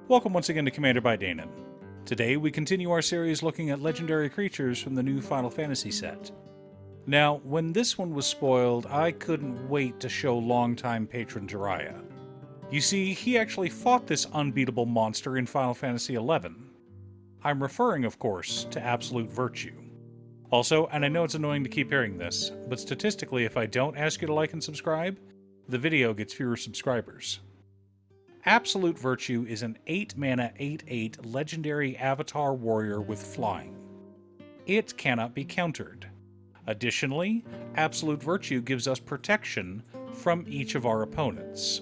Welcome once again to Commander by Danon. Today we continue our series looking at legendary creatures from the new Final Fantasy set. Now, when this one was spoiled, I couldn't wait to show longtime patron Jiraiya. You see, he actually fought this unbeatable monster in Final Fantasy XI. I'm referring, of course, to Absolute Virtue. Also, and I know it's annoying to keep hearing this, but statistically if I don't ask you to like and subscribe, the video gets fewer subscribers. Absolute Virtue is an 8-mana 8/8 legendary avatar warrior with flying. It cannot be countered. Additionally, Absolute Virtue gives us protection from each of our opponents.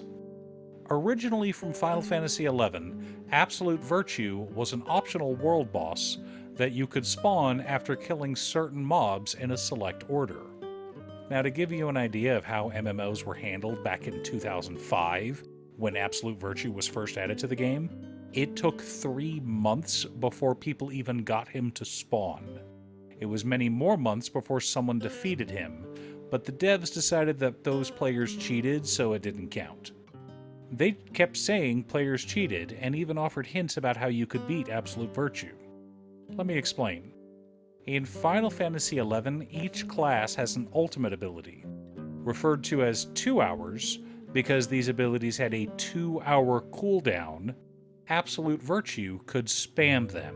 Originally from Final Fantasy XI, Absolute Virtue was an optional world boss that you could spawn after killing certain mobs in a select order. Now, to give you an idea of how MMOs were handled back in 2005, when Absolute Virtue was first added to the game, it took 3 months before people even got him to spawn. It was many more months before someone defeated him, but the devs decided that those players cheated, so it didn't count. They kept saying players cheated, and even offered hints about how you could beat Absolute Virtue. Let me explain. In Final Fantasy XI, each class has an ultimate ability, referred to as 2 hours, because these abilities had a 2-hour cooldown. Absolute Virtue could spam them.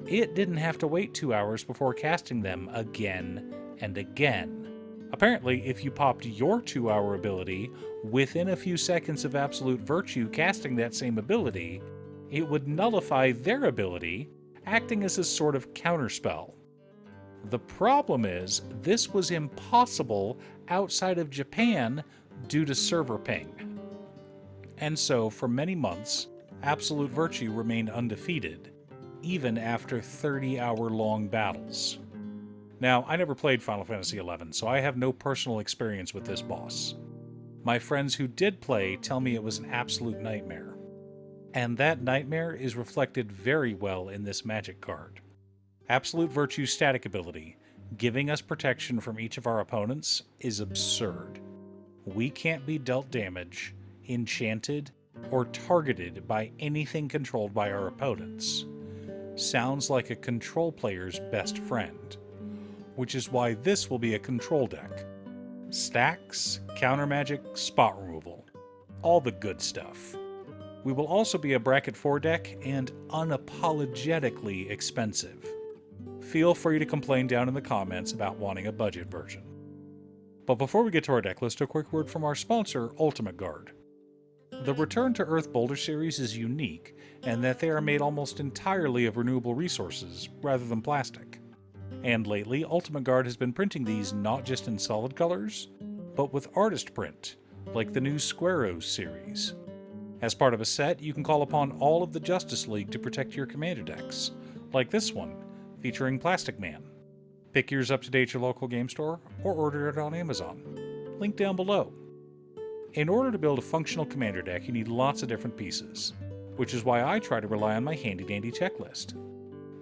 It didn't have to wait 2 hours before casting them again and again. Apparently, if you popped your 2-hour ability within a few seconds of Absolute Virtue casting that same ability, it would nullify their ability, acting as a sort of counterspell. The problem is, this was impossible outside of Japan due to server ping. And so, for many months, Absolute Virtue remained undefeated, even after 30-hour-long battles. Now, I never played Final Fantasy XI, so I have no personal experience with this boss. My friends who did play tell me it was an absolute nightmare. And that nightmare is reflected very well in this magic card. Absolute Virtue's static ability, giving us protection from each of our opponents, is absurd. We can't be dealt damage, enchanted, or targeted by anything controlled by our opponents. Sounds like a control player's best friend. Which is why this will be a control deck. Stacks, counter magic, spot removal. All the good stuff. We will also be a bracket 4 deck and unapologetically expensive. Feel free to complain down in the comments about wanting a budget version. But before we get to our deck list, a quick word from our sponsor, Ultimate Guard. The Return to Earth Boulder series is unique in that they are made almost entirely of renewable resources rather than plastic. And lately, Ultimate Guard has been printing these not just in solid colors, but with artist print, like the new Squaros series. As part of a set, you can call upon all of the Justice League to protect your commander decks, like this one, featuring Plastic Man. Pick yours up today at your local game store, or order it on Amazon. Link down below. In order to build a functional commander deck, you need lots of different pieces, which is why I try to rely on my handy-dandy checklist.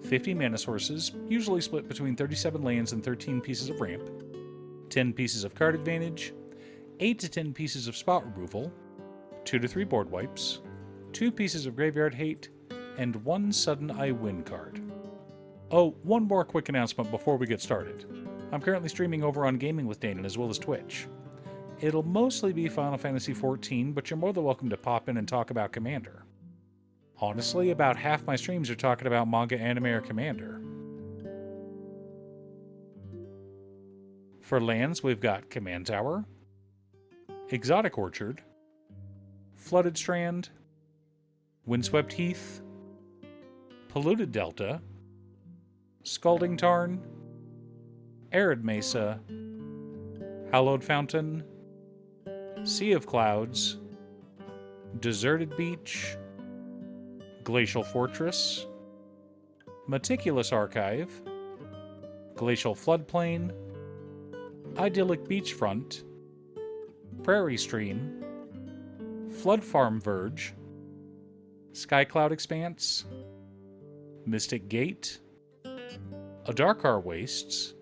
50 mana sources, usually split between 37 lands and 13 pieces of ramp, 10 pieces of card advantage, 8 to 10 pieces of spot removal, 2 to 3 board wipes, 2 pieces of graveyard hate, and 1 sudden I win card. Oh, one more quick announcement before we get started. I'm currently streaming over on Gaming with Danon as well as Twitch. It'll mostly be Final Fantasy XIV, but you're more than welcome to pop in and talk about Commander. Honestly, about half my streams are talking about manga, anime, or Commander. For lands, we've got Command Tower, Exotic Orchard, Flooded Strand, Windswept Heath, Polluted Delta, Scalding Tarn, Arid Mesa, Hallowed Fountain, Sea of Clouds, Deserted Beach, Glacial Fortress, Meticulous Archive, Glacial Floodplain, Idyllic Beachfront, Prairie Stream, Flood Farm Verge, Skycloud Expanse, Mystic Gate, Adarkar Wastes,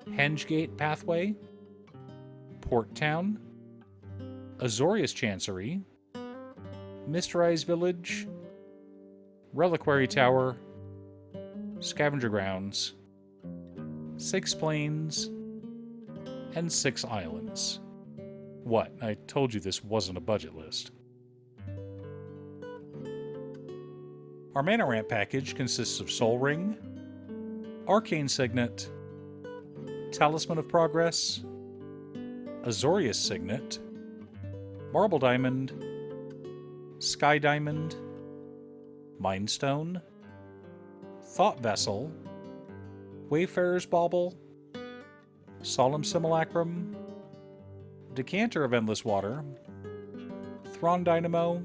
Hengegate Pathway, Port Town, Azorius Chancery, Mysterized Village, Reliquary Tower, Scavenger Grounds, 6 Plains, and 6 Islands. What? I told you this wasn't a budget list. Our mana ramp package consists of Soul Ring, Arcane Signet, Talisman of Progress, Azorius Signet, Marble Diamond, Sky Diamond, Mind Stone, Thought Vessel, Wayfarer's Bauble, Solemn Simulacrum, Decanter of Endless Water, Thrawn Dynamo,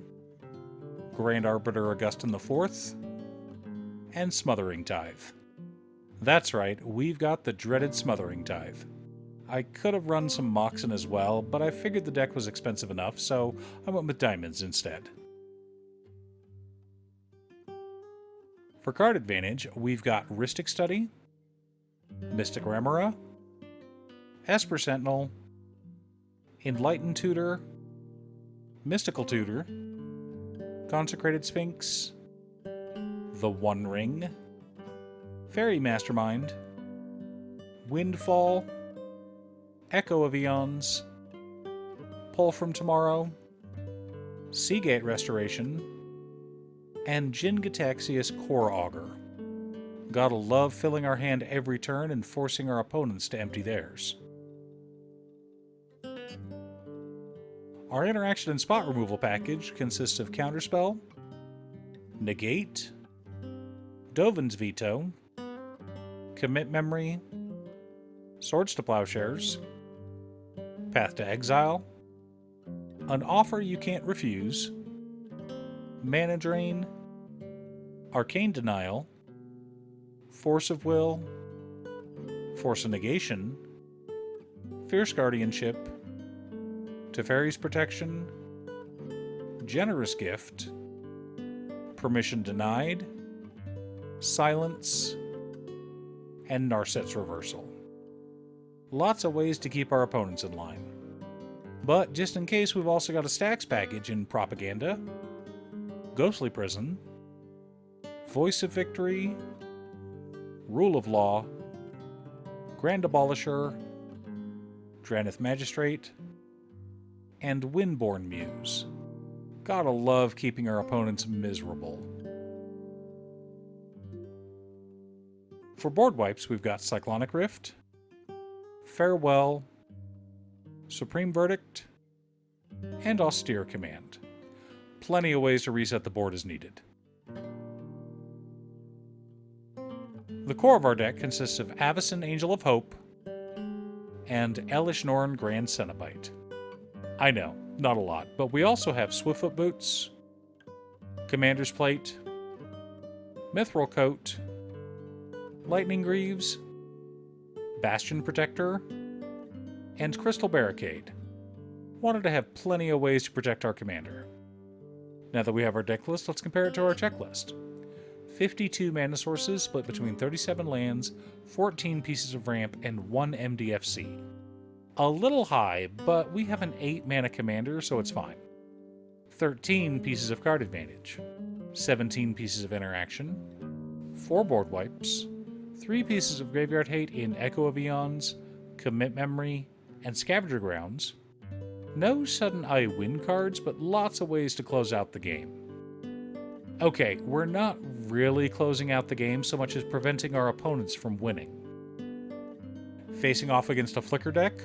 Grand Arbiter Augustin IV, and Smothering Tithe. That's right, we've got the dreaded Smothering Tithe. I could have run some Moxen as well, but I figured the deck was expensive enough, so I went with Diamonds instead. For card advantage, we've got Rhystic Study, Mystic Remora, Esper Sentinel, Enlightened Tutor, Mystical Tutor, Consecrated Sphinx, The One Ring, Fairy Mastermind, Windfall, Echo of Eons, Pull from Tomorrow, Seagate Restoration, and Jin Gataxius Core Augur. Gotta love filling our hand every turn and forcing our opponents to empty theirs. Our interaction and spot removal package consists of Counterspell, Negate, Dovin's Veto, Commit Memory, Swords to Plowshares, Path to Exile, An Offer You Can't Refuse, Mana Drain, Arcane Denial, Force of Will, Force of Negation, Fierce Guardianship, Teferi's Protection, Generous Gift, Permission Denied, Silence, and Narset's Reversal. Lots of ways to keep our opponents in line. But just in case, we've also got a stacks package in Propaganda, Ghostly Prison, Voice of Victory, Rule of Law, Grand Abolisher, Dranith Magistrate, and Windborn Muse. Gotta love keeping our opponents miserable. For board wipes, we've got Cyclonic Rift, Farewell, Supreme Verdict, and Austere Command. Plenty of ways to reset the board as needed. The core of our deck consists of Avacyn Angel of Hope and Elish Norn Grand Cenobite. I know, not a lot, but we also have Swiftfoot Boots, Commander's Plate, Mithril Coat, Lightning Greaves, Bastion Protector, and Crystal Barricade. Wanted to have plenty of ways to protect our commander. Now that we have our deck list, let's compare it to our checklist. 52 mana sources split between 37 lands, 14 pieces of ramp, and 1 MDFC. A little high, but we have an 8 mana commander, so it's fine. 13 pieces of card advantage, 17 pieces of interaction, 4 board wipes, 3 pieces of graveyard hate in Echo of Eons, Commit Memory, and Scavenger Grounds. No sudden I win cards, but lots of ways to close out the game. Okay, we're not really closing out the game so much as preventing our opponents from winning. Facing off against a Flicker deck,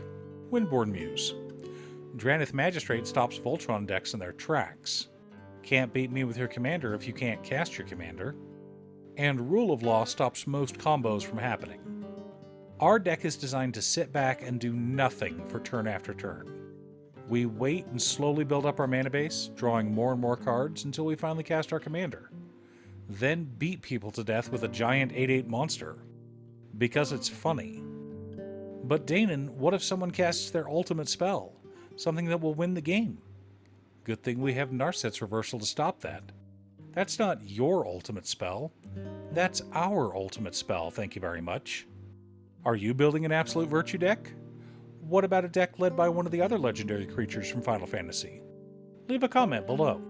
Windborn Muse. Dranith Magistrate stops Voltron decks in their tracks. Can't beat me with your commander if you can't cast your commander. And Rule of Law stops most combos from happening. Our deck is designed to sit back and do nothing for turn after turn. We wait and slowly build up our mana base, drawing more and more cards until we finally cast our commander. Then beat people to death with a giant 8/8 monster. Because it's funny. But Danon, what if someone casts their ultimate spell? Something that will win the game. Good thing we have Narset's Reversal to stop that. That's not your ultimate spell. That's our ultimate spell, thank you very much. Are you building an Absolute Virtue deck? What about a deck led by one of the other legendary creatures from Final Fantasy? Leave a comment below.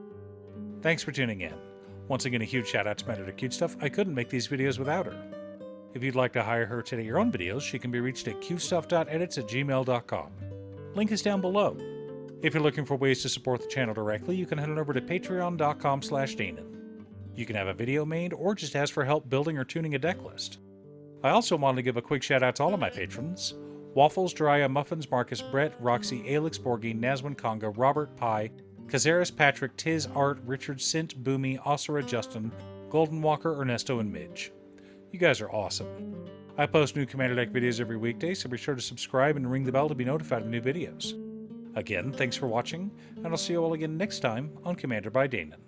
Thanks for tuning in. Once again, a huge shout out to my editor Cutestuff. I couldn't make these videos without her. If you'd like to hire her to edit your own videos, she can be reached at cutestuff.edits@gmail.com. Link is down below. If you're looking for ways to support the channel directly, you can head on over to patreon.com/Danon. You can have a video made or just ask for help building or tuning a deck list. I also wanted to give a quick shout out to all of my patrons: Waffles, Jiraiya, Muffins, Marcus, Brett, Roxy, Alex, Borgi, Nazwin, Conga, Robert, Pi, Kazaris, Patrick, Tiz, Art, Richard, Sint, Boomy, Osira, Justin, Golden Walker, Ernesto, and Midge. You guys are awesome. I post new Commander Deck videos every weekday, so be sure to subscribe and ring the bell to be notified of new videos. Again, thanks for watching, and I'll see you all again next time on Commander by Danon.